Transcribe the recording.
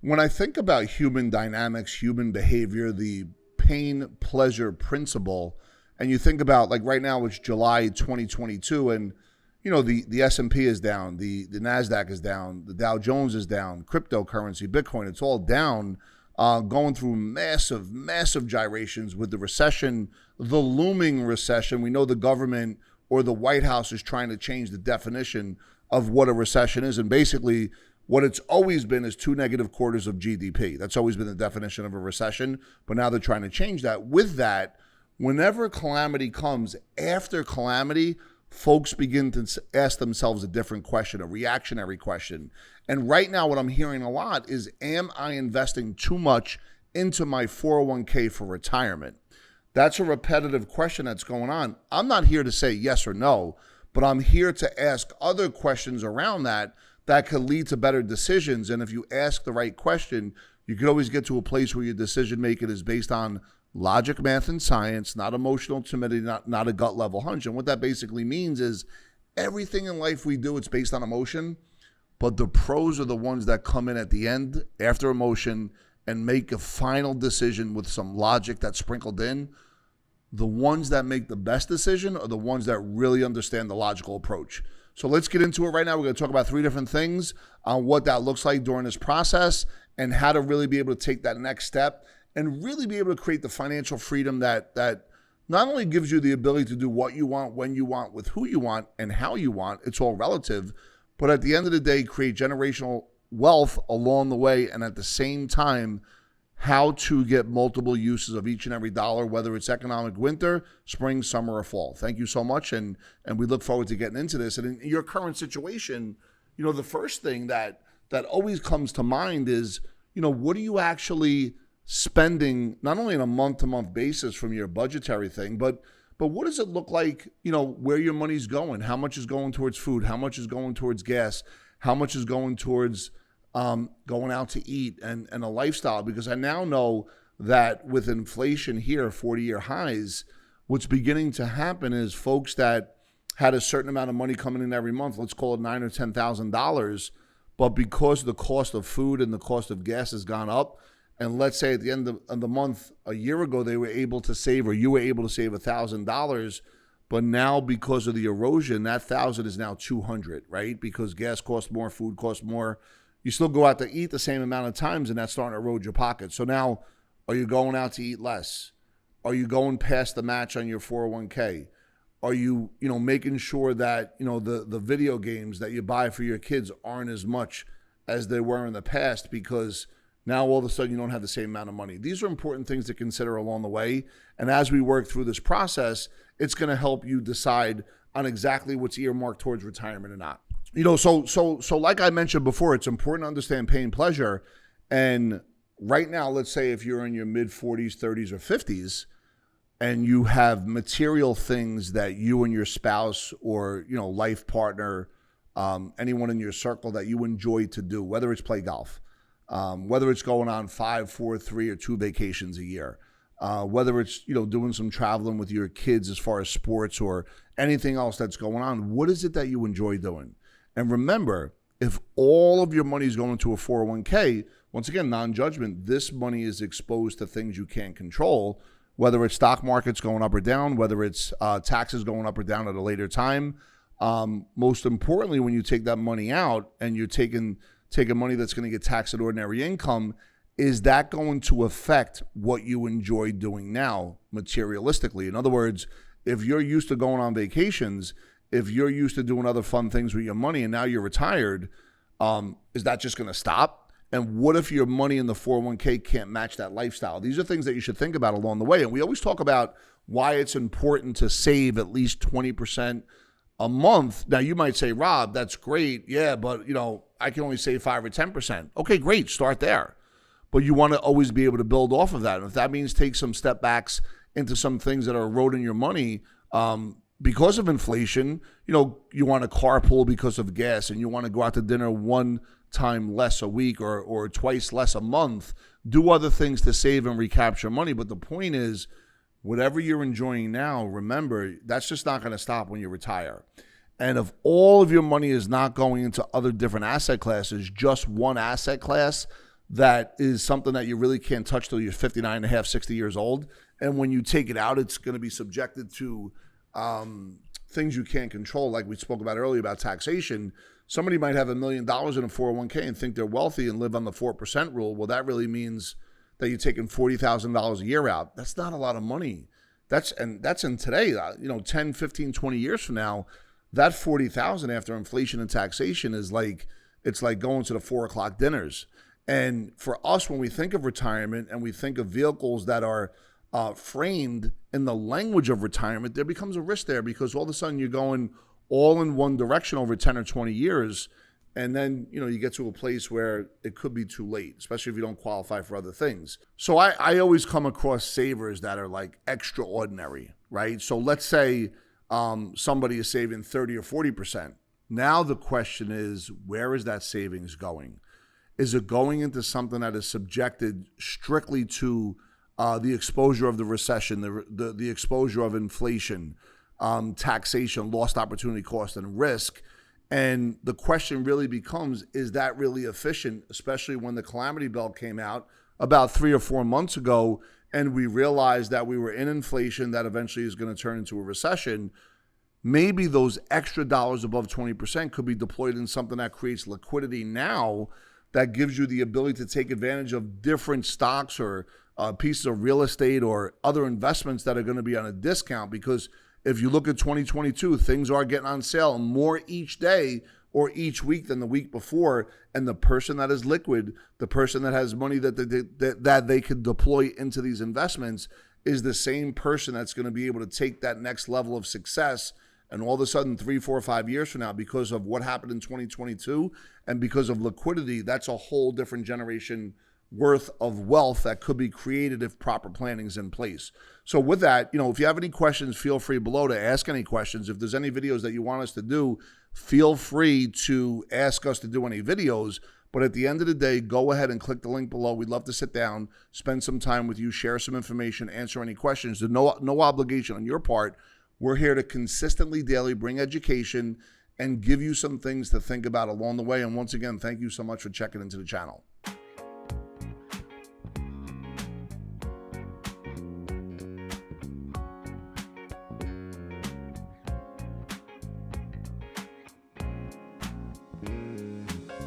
When I think about human dynamics, human behavior, the pain-pleasure principle, and you think about, like right now it's July 2022, and the S&P is down, the NASDAQ is down, the Dow Jones is down, cryptocurrency, Bitcoin, it's all down, going through massive gyrations with the recession, the looming recession. We know the government or the White House is trying to change the definition of what a recession is, and basically what it's always been is 2 negative quarters of GDP. That's always been the definition of a recession, but now they're trying to change that. With that, whenever calamity comes, after calamity, folks begin to ask themselves a different question, a reactionary question. And right now what I'm hearing a lot is, am I investing too much into my 401k for retirement? That's a repetitive question that's going on. I'm not here to say yes or no, but I'm here to ask other questions around that could lead to better decisions. And if you ask the right question, you could always get to a place where your decision making is based on logic, math, and science, not emotional timidity, not a gut level hunch. And what that basically means is everything in life we do, it's based on emotion, but the pros are the ones that come in at the end after emotion and make a final decision with some logic that's sprinkled in. The ones that make the best decision are the ones that really understand the logical approach. So let's get into it right now. We're going to talk about 3 different things on what that looks like during this process and how to really be able to take that next step and really be able to create the financial freedom that not only gives you the ability to do what you want, when you want, with who you want, and how you want. It's all relative. But at the end of the day, create generational wealth along the way, and at the same time, how to get multiple uses of each and every dollar, whether it's economic winter, spring, summer, or fall. Thank you so much, and we look forward to getting into this. And in your current situation, the first thing that always comes to mind is, what are you actually spending, not only on a month-to-month basis from your budgetary thing, but what does it look like, where your money's going? How much is going towards food? How much is going towards gas? How much is going towards going out to eat and a lifestyle? Because I now know that with inflation here, 40-year highs, what's beginning to happen is folks that had a certain amount of money coming in every month, let's call it $9,000 or $10,000, but because the cost of food and the cost of gas has gone up, and let's say at the end of the month a year ago they were able to save, or you were able to save $1,000, but now because of the erosion, that $1,000 is now $200, right? Because gas costs more, food costs more. You still go out to eat the same amount of times, and that's starting to erode your pocket. So now, are you going out to eat less? Are you going past the match on your 401k? Are you, making sure that, the video games that you buy for your kids aren't as much as they were in the past, because now all of a sudden you don't have the same amount of money? These are important things to consider along the way. And as we work through this process, it's going to help you decide on exactly what's earmarked towards retirement or not. So like I mentioned before, it's important to understand pain, pleasure. And right now, let's say if you're in your mid 40s, 30s, or 50s, and you have material things that you and your spouse or, life partner, anyone in your circle that you enjoy to do, whether it's play golf, whether it's going on 5, 4, 3, or 2 vacations a year, whether it's, doing some traveling with your kids as far as sports or anything else that's going on, what is it that you enjoy doing? And remember, if all of your money is going to a 401k, once again, non-judgment, this money is exposed to things you can't control, whether it's stock markets going up or down, whether it's taxes going up or down at a later time. Most importantly, when you take that money out and you're taking money that's going to get taxed at ordinary income, is that going to affect what you enjoy doing now materialistically? In other words, if you're used to going on vacations, if you're used to doing other fun things with your money and now you're retired, is that just going to stop? And what if your money in the 401k can't match that lifestyle? These are things that you should think about along the way. And we always talk about why it's important to save at least 20% a month. Now, you might say, Rob, that's great. Yeah, but, I can only save 5 or 10%. Okay, great. Start there. But you want to always be able to build off of that. And if that means take some step backs into some things that are eroding your money, because of inflation, you want to carpool because of gas, and you want to go out to dinner one time less a week or twice less a month, do other things to save and recapture money. But the point is, whatever you're enjoying now, remember, that's just not going to stop when you retire. And if all of your money is not going into other different asset classes, just one asset class, that is something that you really can't touch till you're 59 and a half, 60 years old. And when you take it out, it's going to be subjected to things you can't control, like we spoke about earlier about taxation. Somebody might have $1 million in a 401k and think they're wealthy and live on the 4% rule. Well, that really means that you're taking $40,000 a year out. That's not a lot of money. That's in today, 10, 15, 20 years from now, that $40,000 after inflation and taxation is like, it's like going to the 4:00 dinners. And for us, when we think of retirement and we think of vehicles that are framed in the language of retirement, there becomes a risk there, because all of a sudden you're going all in one direction over 10 or 20 years. And then, you get to a place where it could be too late, especially if you don't qualify for other things. So I always come across savers that are like extraordinary, right? So let's say somebody is saving 30 or 40%. Now the question is, where is that savings going? Is it going into something that is subjected strictly to the exposure of the recession, the exposure of inflation, taxation, lost opportunity cost, and risk? And the question really becomes, is that really efficient, especially when the calamity belt came out about 3 or 4 months ago, and we realized that we were in inflation that eventually is going to turn into a recession? Maybe those extra dollars above 20% could be deployed in something that creates liquidity now, that gives you the ability to take advantage of different stocks or pieces of real estate or other investments that are going to be on a discount. Because if you look at 2022, things are getting on sale more each day or each week than the week before. And the person that is liquid, the person that has money that they could deploy into these investments, is the same person that's going to be able to take that next level of success. And all of a sudden, 3, 4, 5 years from now, because of what happened in 2022 and because of liquidity, that's a whole different generation worth of wealth that could be created if proper planning is in place. So with that, if you have any questions, feel free below to ask any questions. If there's any videos that you want us to do, feel free to ask us to do any videos. But at the end of the day, go ahead and click the link below. We'd love to sit down, spend some time with you, share some information, answer any questions. There's no obligation on your part. We're here to consistently, daily bring education and give you some things to think about along the way. And once again, thank you so much for checking into the channel.